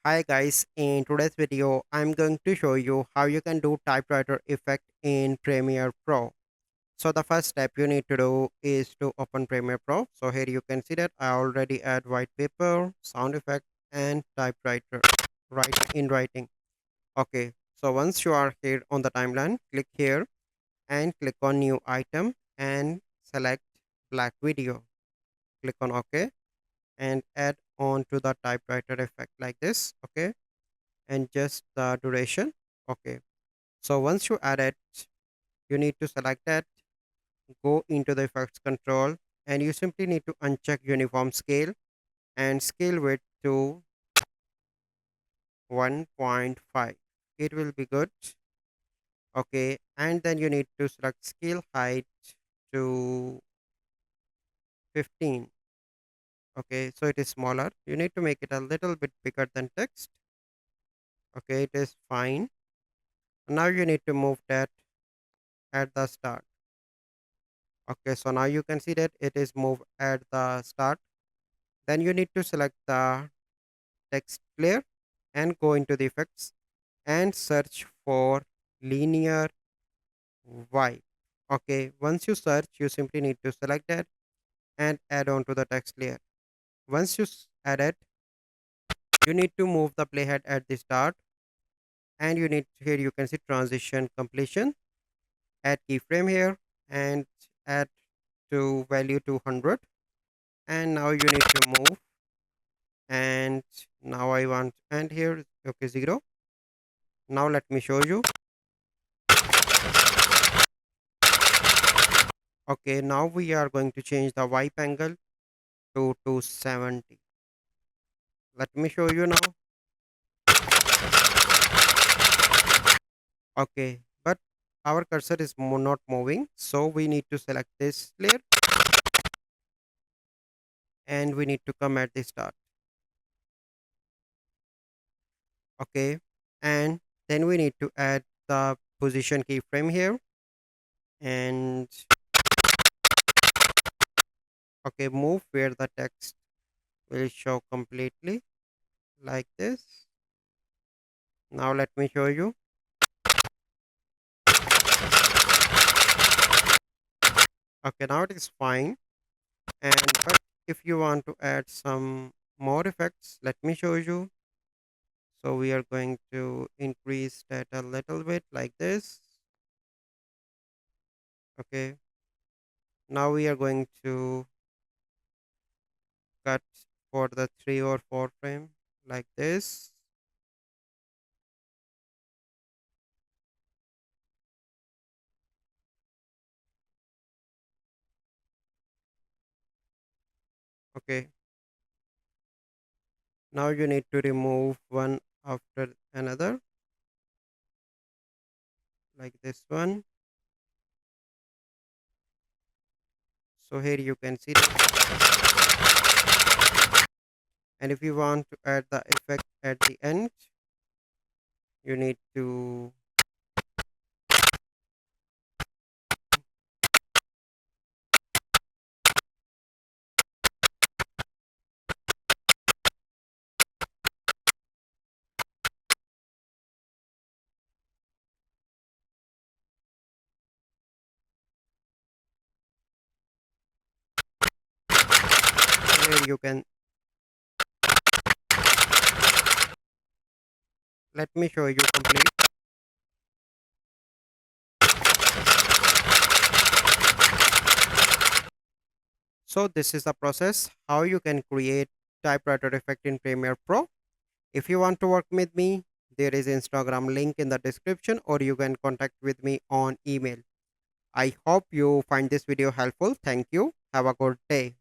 Hi guys, in today's video I'm going to show you how you can do typewriter effect in Premiere Pro. So the first step you need to do is to open Premiere Pro. So here you can see that I already add white paper, sound effect and typewriter in writing. Okay, so once you are here on the timeline, click here and click on new item and select black video. Click on OK and add on to the typewriter effect like this. Okay, and just the duration. Okay, so once you add it, you need to select that, go into the effects control, and you simply need to uncheck uniform scale and scale width to 1.5. It will be good. Okay, and then you need to select scale height to 15. Okay, so it is smaller. You need to make it a little bit bigger than text. Okay, it is fine. Now you need to move that at the start. Okay, so now you can see that it is moved at the start. Then you need to select the text layer and go into the effects and search for linear Y. Okay, once you search, you simply need to select that and add on to the text layer. Once you add it, you need to move the playhead at the start, and you need here you can see transition completion, add keyframe here and add to value 200, and now you need to move, and now I want, and here okay 0. Now let me show you. Okay, now we are going to change the wipe angle to 270. Let me show you now. Okay, but our cursor is not moving, so we need to select this layer and we need to come at the start. Okay, and then we need to add the position keyframe here, and okay, move where the text will show completely like this. Now let me show you. Okay, now it is fine. And but if you want to add some more effects, let me show you. So we are going to increase that a little bit like this. Okay, now we are going to cut for the 3 or 4 frame like this. Okay, now you need to remove one after another like this one. So here you can see that. And if you want to add the effect at the end, you need to here you can, let me show you complete. So this is the process how you can create typewriter effect in Premiere Pro. If you want to work with me, there is Instagram link in the description, or you can contact with me on email. I hope you find this video helpful. Thank you. Have a good day.